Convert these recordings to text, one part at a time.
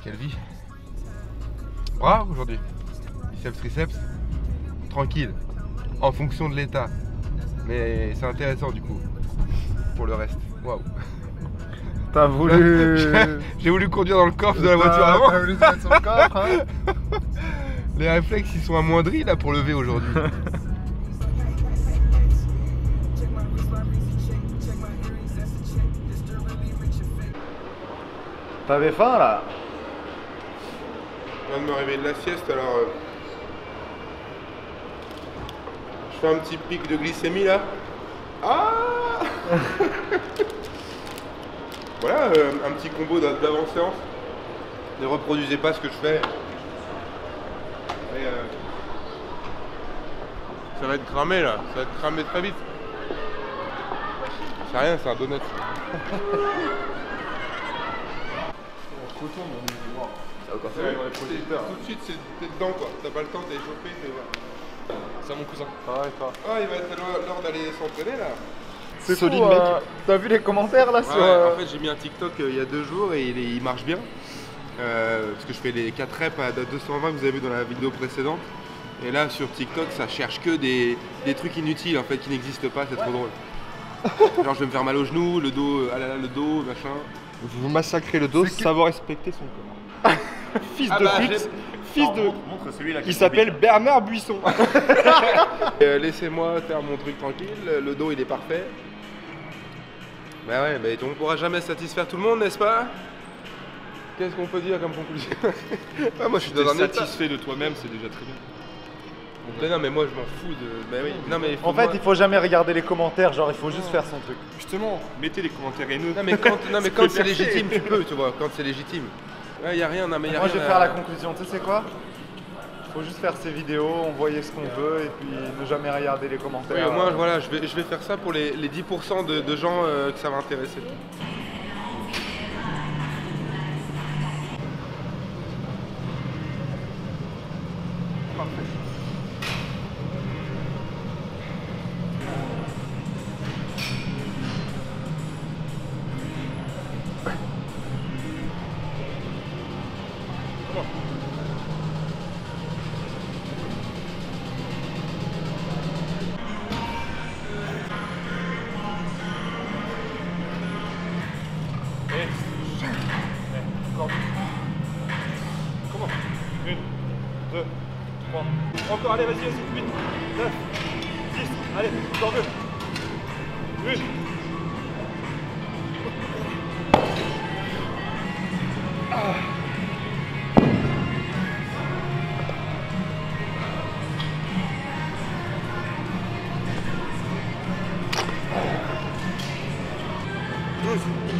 Quelle vie. Bras aujourd'hui. Biceps, triceps. Tranquille. En fonction de l'état. Mais c'est intéressant du coup. Pour le reste. Waouh. T'as voulu... J'ai voulu conduire dans le coffre de la voiture avant. T'as voulu te mettre sur le coffre, hein. Les réflexes ils sont amoindris là pour lever aujourd'hui. T'avais faim là? Je viens de me réveiller de la sieste alors je fais un petit pic de glycémie là. Ah. Voilà un petit combo d'avant-séance. Ne reproduisez pas ce que je fais. Et, ça va être cramé là, ça va être cramé très vite. C'est rien, c'est un donut. Ça va tout de suite, t'es dedans quoi. T'as pas le temps, t'es chauffé, t'es voilà. C'est mon cousin. Ah, il va être l'heure d'aller s'entraîner là. C'est solide, mec. T'as vu les commentaires là sur... En fait, j'ai mis un TikTok il y a 2 jours et il marche bien. Parce que je fais les 4 reps à 220 que vous avez vu dans la vidéo précédente. Et là, sur TikTok, ça cherche que des trucs inutiles en fait qui n'existent pas, c'est trop drôle. Genre, je vais me faire mal au genou, le dos, ah là là, le dos, machin. Vous massacrez le dos, ça va respecter son corps. Fils de pute, fils de... Montre celui-là. Il s'appelle Bernard Buisson. Laissez-moi faire mon truc tranquille, le dos il est parfait. Bah ouais, bah, on ne pourra jamais satisfaire tout le monde, n'est-ce pas? Qu'est-ce qu'on peut dire comme conclusion? Ah, moi je suis dans un état. Satisfait de toi-même, c'est déjà très bien. Mais non mais moi je m'en fous de... Bah oui. Non, mais En fait, il faut jamais regarder les commentaires, genre il faut juste faire son truc. Justement, mettez les commentaires haineux. Non mais quand c'est légitime, tu peux, tu vois, quand c'est légitime. Ouais, y a rien, non mais y a Moi rien. je vais faire la conclusion, tu sais c'est quoi? Faut juste faire ses vidéos, envoyer ce qu'on veut et puis ne jamais regarder les commentaires. Oui, au moins voilà, je vais faire ça pour les 10% de gens que ça va intéresser. Comment 1, 2, 3. Encore, allez, vas-y, 8, 9, 10. Allez, encore 2. 1.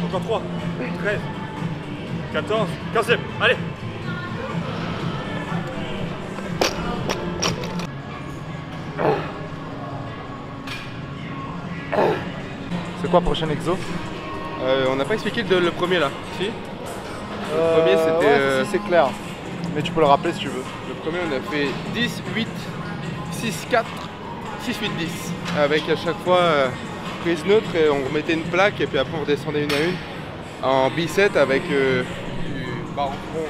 Encore 3, 13, 14, 15e, allez. C'est quoi prochain exo? On n'a pas expliqué le premier là, si? Le premier c'était... Ouais, si, c'est clair. Mais tu peux le rappeler si tu veux. Le premier on a fait 10, 8, 6, 4, 6, 8, 10. Avec à chaque fois prise neutre et on remettait une plaque et puis après on redescendait une à une. En bicep avec du barre en front.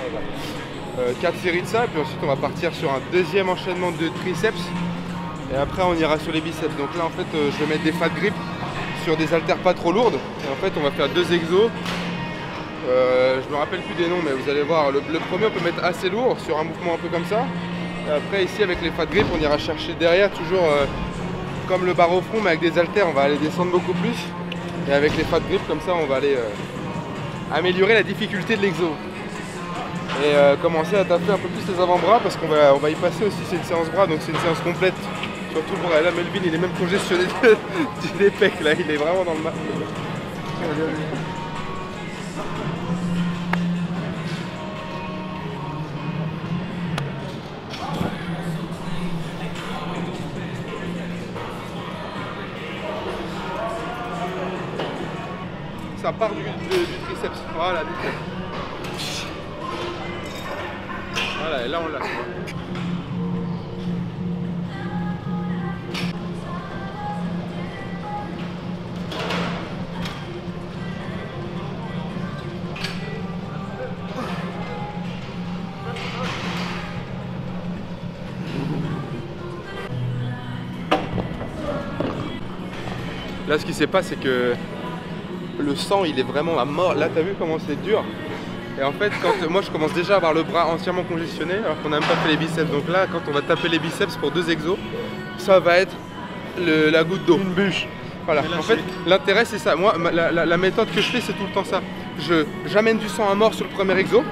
4 séries de ça et puis ensuite on va partir sur un deuxième enchaînement de triceps. Et après on ira sur les biceps. Donc là en fait je vais mettre des fat grips sur des haltères pas trop lourdes. Et en fait on va faire 2 exos. Je me rappelle plus des noms mais vous allez voir, le premier on peut mettre assez lourd sur un mouvement un peu comme ça. Et après ici avec les fat grips on ira chercher derrière toujours comme le barre au front mais avec des haltères on va aller descendre beaucoup plus. Et avec les fat grips comme ça on va aller améliorer la difficulté de l'exo. Et commencer à taper un peu plus les avant-bras parce qu'on va y passer aussi, c'est une séance bras donc c'est une séance complète sur tout le bras. Et là Melvin il est même congestionné des pecs là, il est vraiment dans le mal. Ça part du triceps, voilà, nickel. Voilà, et là on lâche. Là, ce qui s'est passé, c'est que le sang, il est vraiment à mort. Là, t'as vu comment c'est dur? Et en fait, quand moi, je commence déjà à avoir le bras entièrement congestionné, alors qu'on n'a même pas fait les biceps. Donc là, quand on va taper les biceps pour 2 exos, ça va être la goutte d'eau. Une bûche. Voilà. En fait, l'intérêt, c'est ça. Moi, la méthode que je fais, c'est tout le temps ça. J'amène du sang à mort sur le premier exo.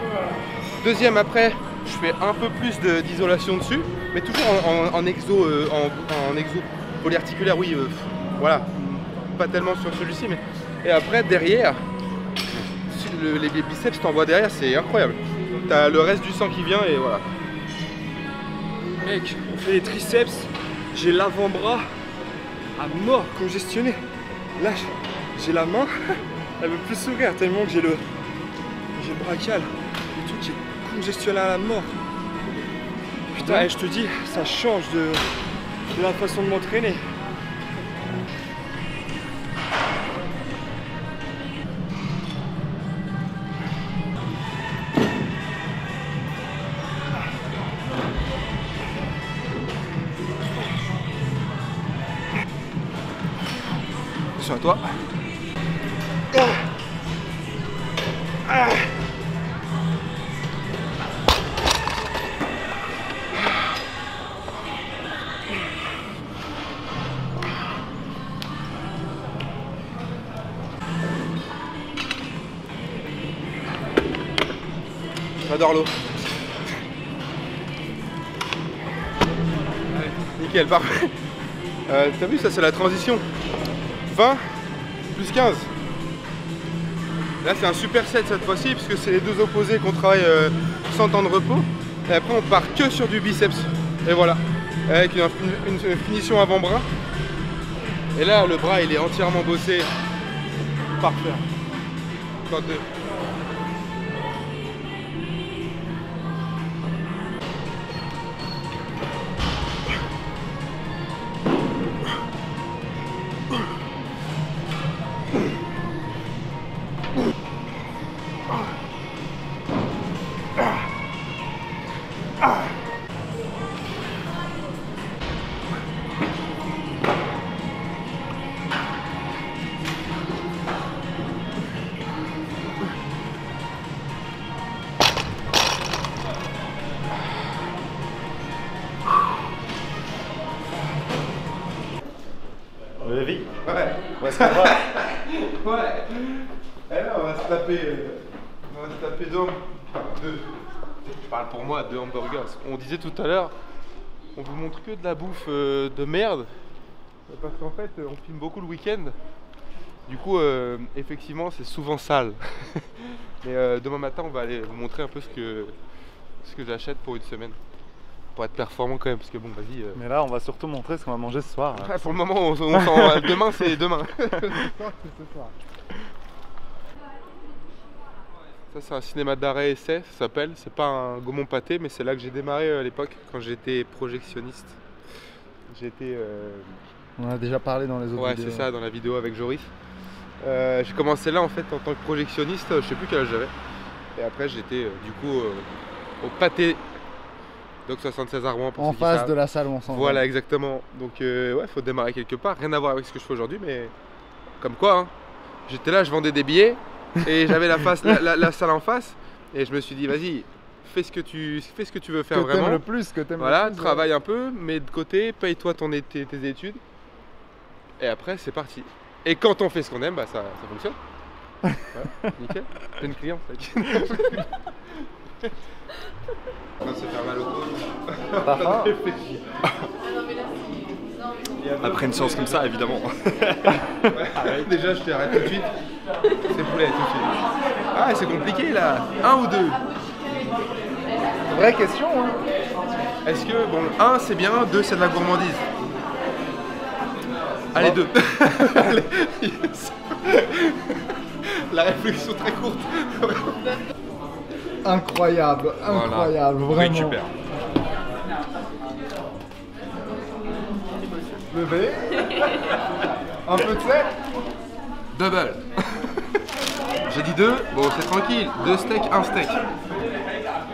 Deuxième, après, je fais un peu plus d'isolation dessus, mais toujours en exo, en exo polyarticulaire, oui, voilà, pas tellement sur celui-ci, mais... Et après, derrière, les biceps, t'envoies derrière, c'est incroyable. T'as le reste du sang qui vient et voilà. Mec, on fait les triceps, j'ai l'avant-bras à mort congestionné. Là, j'ai la main, elle veut plus s'ouvrir tellement que j'ai le brachial, le truc qui est congestionné à la mort. Putain, et je te dis, ça change de la façon de m'entraîner. Attention à toi. J'adore l'eau. Nickel, parfait. T'as vu, ça c'est la transition. 20 plus 15. Là c'est un super set cette fois-ci puisque c'est les deux opposés qu'on travaille sans temps de repos. Et après on part que sur du biceps. Et voilà. Avec une finition avant-bras. Et là le bras il est entièrement bossé. Parfait. Encore 2. Levi. Ouais. Où est-ce qu'on va? Ouais. Et là, on va se taper 2. Je parle pour moi, 2 hamburgers. On disait tout à l'heure, on vous montre que de la bouffe de merde. Parce qu'en fait, on filme beaucoup le week-end. Du coup, effectivement, c'est souvent sale. Mais demain matin, on va aller vous montrer un peu ce que j'achète pour une semaine. Pour être performant quand même, parce que bon, vas-y. Mais là, on va surtout montrer ce qu'on va manger ce soir. Ouais, pour le moment, demain, c'est demain. Ça, c'est un cinéma d'arrêt essai, ça s'appelle. C'est pas un Gaumont Pâté, mais c'est là que j'ai démarré à l'époque, quand j'étais projectionniste. J'étais. On a déjà parlé dans les autres vidéos. Ouais, c'est ça, dans la vidéo avec Joris. J'ai commencé là en fait en tant que projectionniste, je sais plus quel âge j'avais. Et après, j'étais du coup au Pâté. Donc 76 à Rouen pour en ceux qui face savent. de la salle où on s'en va. Voilà, exactement. Donc ouais, faut démarrer quelque part. Rien à voir avec ce que je fais aujourd'hui, mais comme quoi, hein. J'étais là, je vendais des billets et j'avais la salle en face. Et je me suis dit, vas-y, fais ce que tu veux faire que vraiment. T'aimes le plus, que t'aimes voilà, le plus. travaille un peu, mets de côté, paye-toi tes études. Et après, c'est parti. Et quand on fait ce qu'on aime, bah ça fonctionne. Ouais, nickel. J'ai une cliente. On va se faire mal au dos. T'as faim? Après une séance comme ça, évidemment. Ouais, déjà, je t'arrête tout de suite. C'est poulet, tout de suite. Ah, c'est compliqué là. 1 ou 2? Vraie question, hein. Est-ce que, bon, 1 c'est bien, 2 c'est de la gourmandise? Allez, 2. Allez, yes. La réflexion très courte. Incroyable, incroyable, Voilà. vraiment. Récupère. Levé. Un peu de sec. Double. J'ai dit 2, bon c'est tranquille. 2 steaks, 1 steak.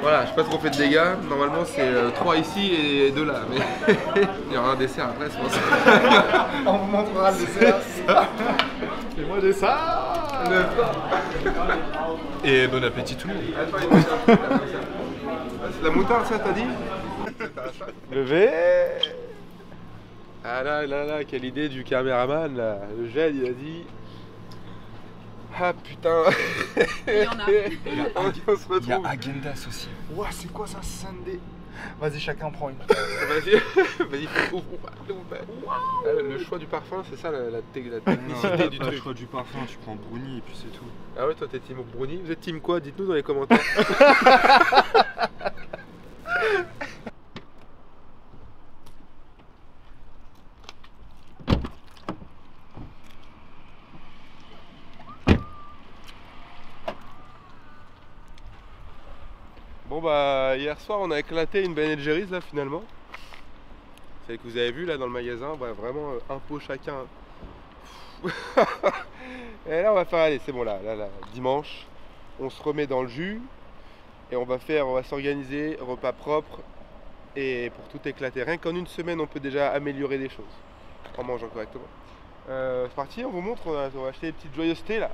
Voilà, je sais pas trop fait de dégâts. Normalement c'est 3 ici et 2 là. Mais il y aura un dessert après, je pense. En montrera le dessert. Et moi j'ai ça. Et bon appétit tout le monde. C'est la moutarde ça t'as dit? Levé. Ah là, quelle idée du caméraman là. Le gel il a dit. Ah putain. Il y en a. On se retrouve. Il y a Agendas aussi. Ouah, c'est quoi ça, Sunday? Vas-y, chacun prend une. Vas-y, ouvre. Ah, le choix du parfum, c'est ça la technicité du Le truc. choix du parfum, tu prends Brownie et puis c'est tout. Ah ouais, toi t'es team Brownie. Vous êtes team quoi? Dites-nous dans les commentaires. Bon bah hier soir on a éclaté une Ben Jerry's là finalement. Celle que vous avez vue là dans le magasin, bah, vraiment un pot chacun. Et là on va faire, allez c'est bon là, dimanche, on se remet dans le jus et on va s'organiser, repas propre et pour tout éclater. Rien qu'en une semaine on peut déjà améliorer des choses en mangeant correctement. C'est parti, on vous montre, on va acheter des petites joyeusetés là,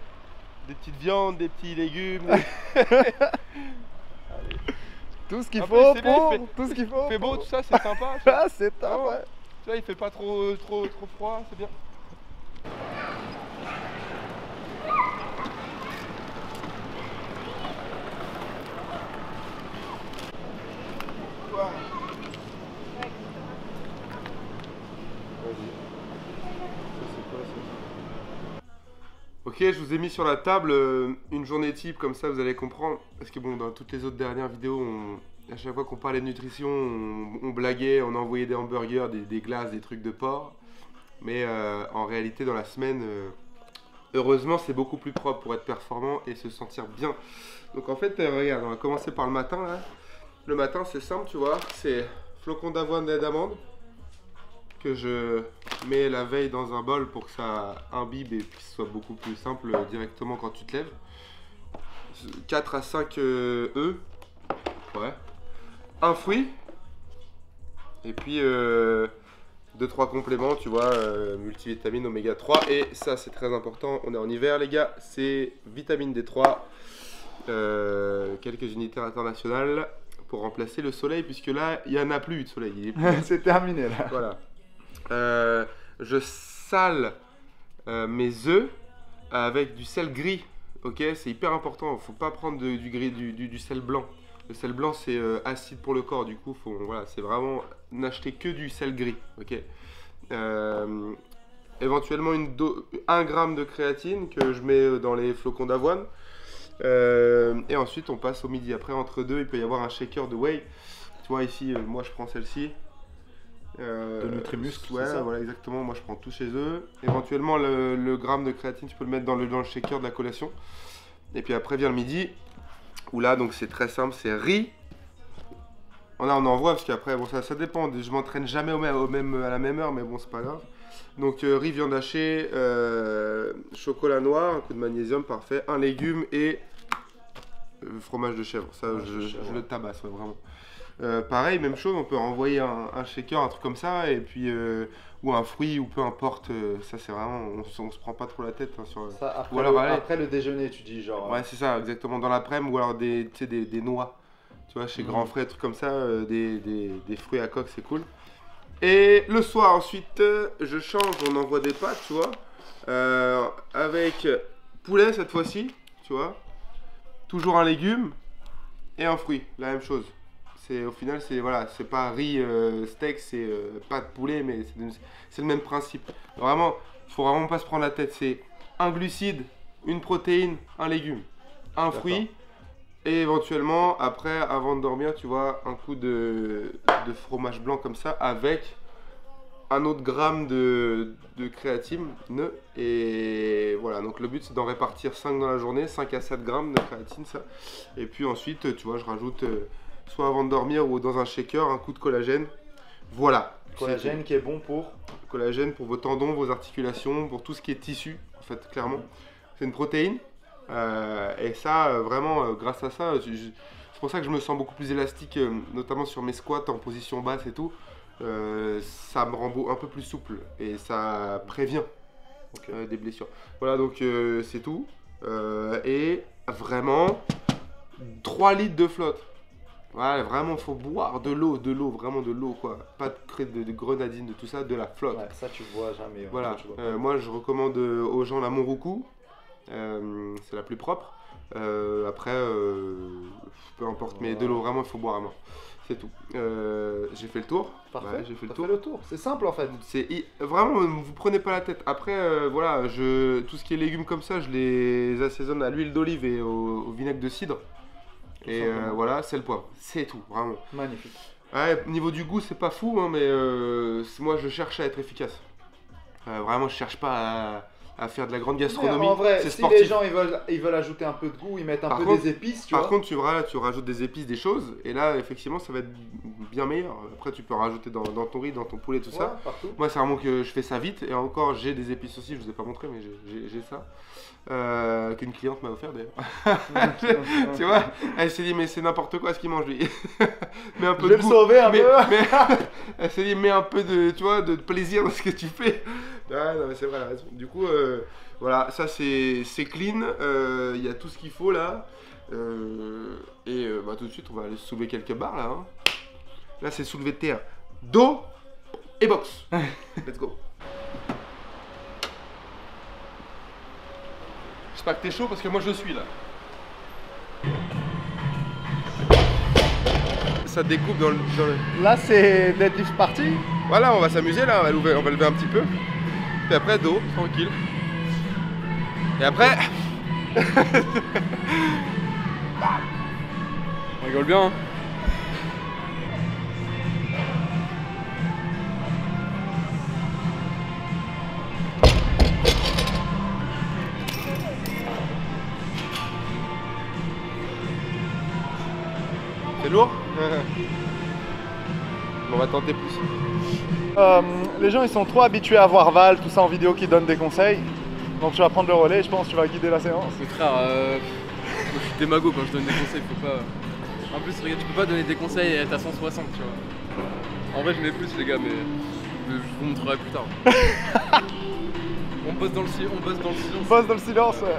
des petites viandes, des petits légumes. Tout ce qu'il Ah, faut c'est bien, pour. il fait- Tout ce qu'il faut. Il fait beau tout ça, c'est sympa. Ah, c'est top, Ah, ouais. Tu vois, il fait pas trop froid, c'est bien. Ok, je vous ai mis sur la table une journée type, comme ça vous allez comprendre. Parce que bon, dans toutes les autres dernières vidéos, à chaque fois qu'on parlait de nutrition, on blaguait, on envoyait des hamburgers, des glaces, des trucs de porc. Mais en réalité, dans la semaine, heureusement, c'est beaucoup plus propre pour être performant et se sentir bien. Donc en fait, regarde, on va commencer par le matin. Là. Le matin, c'est simple, tu vois, c'est flocons d'avoine et d'amandes que je mets la veille dans un bol pour que ça imbibe et que ce soit beaucoup plus simple directement quand tu te lèves. 4 à 5 œufs, ouais. Un fruit, et puis 2-3 compléments, tu vois, multivitamines, oméga 3, et ça c'est très important, on est en hiver les gars, c'est vitamine D3, quelques unités internationales pour remplacer le soleil, puisque là il n'y en a plus de soleil, il est plus C'est terminé là. voilà. Je sale mes œufs avec du sel gris. Ok, c'est hyper important. Faut pas prendre du sel blanc. Le sel blanc c'est acide pour le corps. Du coup, voilà, c'est vraiment n'acheter que du sel gris. Ok. Éventuellement 1 gramme de créatine que je mets dans les flocons d'avoine. Et ensuite on passe au midi. Après entre deux, il peut y avoir un shaker de whey. Tu vois ici, moi je prends celle-ci. De Nutrimuscle, ouais, c'est ça voilà exactement, moi je prends tout chez eux. Éventuellement le gramme de créatine tu peux le mettre dans le shaker de la collation. Et puis après vient le midi, où là donc c'est très simple, c'est riz. On envoie parce qu'après bon ça dépend, je m'entraîne jamais à la même heure, mais bon c'est pas grave. Donc riz, viande hachée, chocolat noir, un coup de magnésium, parfait, un légume et fromage de chèvre, ça je le tabasse ouais, vraiment. Pareil, même chose, on peut envoyer un shaker, un truc comme ça, et puis ou un fruit, ou peu importe, ça c'est vraiment, on se prend pas trop la tête hein, sur Ça, après, ou alors, après le déjeuner, tu dis genre. ouais c'est ça, exactement, dans l'après-midi, ou alors des noix, tu vois, chez Grand Frais, des trucs comme ça, des fruits à coque, c'est cool. Et le soir ensuite, je change, on envoie des pâtes, tu vois, avec poulet cette fois-ci, tu vois, toujours un légume et un fruit, la même chose. Au final, c'est voilà, c'est pas riz, steak, c'est pas de poulet, mais c'est le même principe. Vraiment, il faut vraiment pas se prendre la tête. C'est un glucide, une protéine, un légume, un fruit, et éventuellement, après, avant de dormir, tu vois, un coup de fromage blanc comme ça, avec un autre gramme de créatine. Et voilà, donc le but c'est d'en répartir 5 dans la journée, 5 à 7 grammes de créatine, ça. Et puis ensuite, tu vois, je rajoute soit avant de dormir ou dans un shaker, un coup de collagène. Voilà. Collagène qui est bon pour. Collagène pour vos tendons, vos articulations, pour tout ce qui est tissu, en fait, clairement. C'est une protéine. Et ça, vraiment, grâce à ça, c'est pour ça que je me sens beaucoup plus élastique, notamment sur mes squats en position basse et tout. ça me rend un peu plus souple et ça prévient des blessures. Voilà, donc c'est tout. Et vraiment 3 litres de flotte. Ouais, vraiment, faut boire de l'eau, vraiment de l'eau, quoi. Pas de grenadine, de tout ça, de la flotte. Ouais, ça tu vois jamais. Voilà, tu vois moi je recommande aux gens la Monroucou, c'est la plus propre. Après, peu importe, mais de l'eau, vraiment, il faut boire à mort. C'est tout. J'ai fait le tour. Parfait, Ouais, j'ai fait le t'as tour. C'est simple en fait. Vraiment, vous prenez pas la tête. Après, voilà, tout ce qui est légumes comme ça, je les assaisonne à l'huile d'olive et au vinaigre de cidre. Et voilà, sel, poivre. C'est tout, vraiment. Magnifique. Ouais, niveau du goût, c'est pas fou, hein, mais moi, je cherche à être efficace. Vraiment, je cherche pas à faire de la grande gastronomie. Mais en vrai, c'est si sportif. les gens ils veulent ajouter un peu de goût, ils mettent un peu des épices, tu vois. Par contre, tu rajoutes des épices, des choses, et là, effectivement, ça va être bien meilleur. Après, tu peux rajouter dans ton riz, dans ton poulet, tout ça. Partout. Moi, c'est vraiment que je fais ça vite, et encore, j'ai des épices aussi, je vous ai pas montré, mais j'ai ça. Qu'une cliente m'a offert d'ailleurs. Tu vois, elle s'est dit, mais c'est n'importe quoi ce qu'il mange lui. Mais un peu je vais le sauver un peu. Elle s'est dit, mets un peu de, tu vois, de plaisir dans ce que tu fais. Ouais, non, mais c'est vrai, elle a raison. Du coup, voilà, ça c'est clean. Il y a tout ce qu'il faut là. Bah, tout de suite, on va aller soulever quelques barres là. Hein. Là, c'est soulever de terre, dos et boxe. Let's go. J'espère que t'es chaud parce que moi je suis là. Ça découpe dans le... Là c'est deadlift party. Voilà, on va s'amuser là, on va lever un petit peu. Puis après dos, tranquille. Et après... On rigole bien, hein. C'est lourd. On va tenter plus. Les gens ils sont trop habitués à voir Val, tout ça en vidéo qui donne des conseils. Donc tu vas prendre le relais, je pense que tu vas guider la séance. Mais frère, moi, je suis démago quand je donne des conseils, faut pas... En plus, regarde, tu peux pas donner des conseils et être à 160, tu vois. En vrai, je mets plus les gars, mais je vous montrerai plus tard. On bosse dans le silence. On bosse dans le silence, ouais.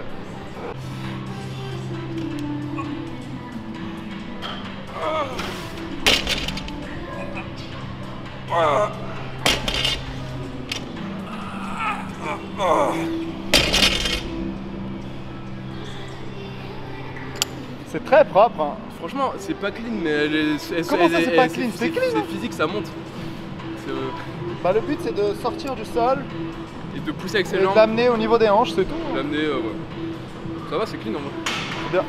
C'est très propre, hein. Franchement, c'est pas clean, mais Comment ça, c'est pas clean? C'est clean, hein. C'est physique, ça monte. Bah, le but c'est de sortir du sol Et de pousser avec ses et jambes. de l'amener au niveau des hanches, c'est tout. L'amener, ouais. Ça va, c'est clean en vrai. C'est bien.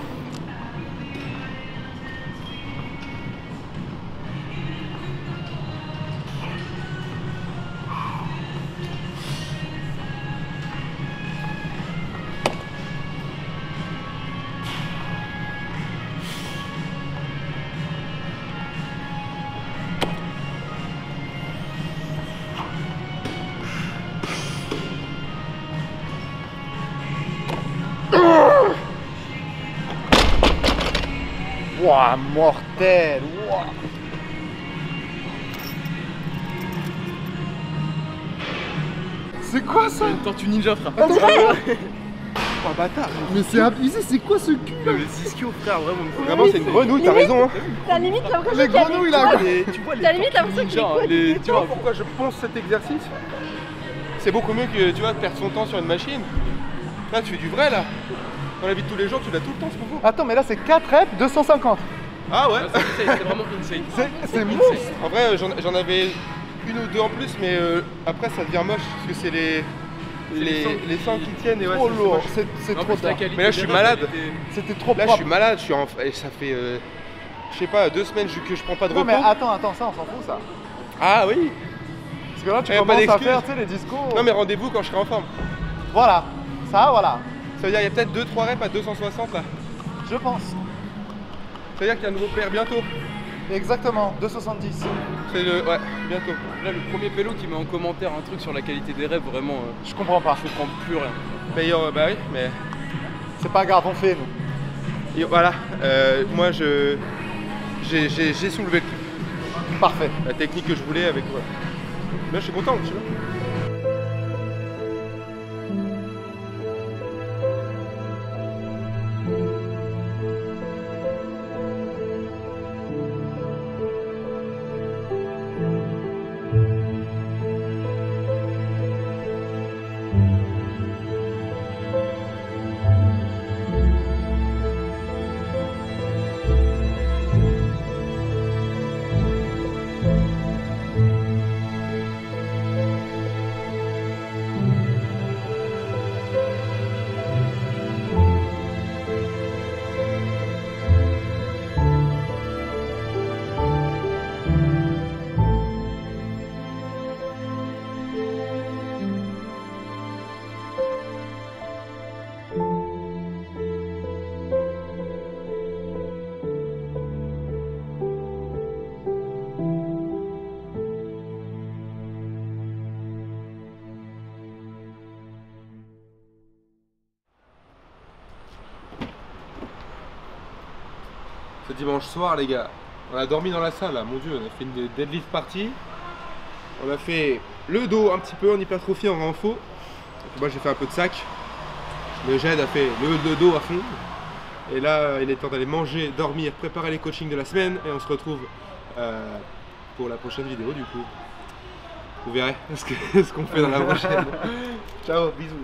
Wouah, mortel! Wouah. C'est quoi ça? Une tortue ninja, frère. Attends, Oh bâtard. mais c'est abusé, c'est quoi ce cul là? Mais 6 kilos, frère, vraiment. Vraiment, c'est une grenouille, t'as raison. Hein. T'as limite l'impression Les qu'il y a grenouilles des- là! Tu vois les T'as limite tortues l'impression ninja, qu'il est Tu vois pourquoi je pense cet exercice? C'est beaucoup mieux que tu vois, de perdre son temps sur une machine. Là, tu fais du vrai là. Dans la vie de tous les jours, tu l'as tout le temps ce mouvement. Attends, mais là c'est 4 reps, 250. Ah ouais. C'est vraiment insane. C'est monstre! En vrai, j'en avais une ou deux en plus, mais après ça devient moche parce que c'est les sangs qui tiennent et ouais, Trop c'est lourd, moche. c'est En trop plus, la tard. qualité Mais là, je suis des malade. reps, elle était- C'était trop Là, je propre. suis malade, et ça fait, je sais pas, 2 semaines que je prends pas de Non repos. mais attends, ça on s'en fout ça. Ah oui. Parce que là tu pas commences à d'excuse. faire, tu sais, les discours. Non mais rendez-vous quand je serai en forme. Voilà, ça voilà, Ça veut dire il y a peut-être 2-3 reps à 260 là. je pense. Ça veut dire qu'il y a un nouveau PR bientôt. Exactement, 270. C'est ouais, bientôt. Là, le premier pélo qui met en commentaire un truc sur la qualité des rêves, vraiment, Je comprends pas. je comprends plus rien. Meilleur, bah oui, mais C'est pas grave, on fait nous. et voilà. Moi j'ai soulevé le truc. Parfait. la technique que je voulais avec. Voilà. Là, je suis content, tu vois. Ce dimanche soir, les gars, on a dormi dans la salle, là. Mon dieu, on a fait une deadlift party. On a fait le dos un petit peu en hypertrophie en renfo. Moi j'ai fait un peu de sac. Le Jed a fait le dos à fond. Et là, il est temps d'aller manger, dormir, préparer les coachings de la semaine. Et on se retrouve pour la prochaine vidéo du coup. Vous verrez ce qu'on fait dans la prochaine. Ciao, bisous.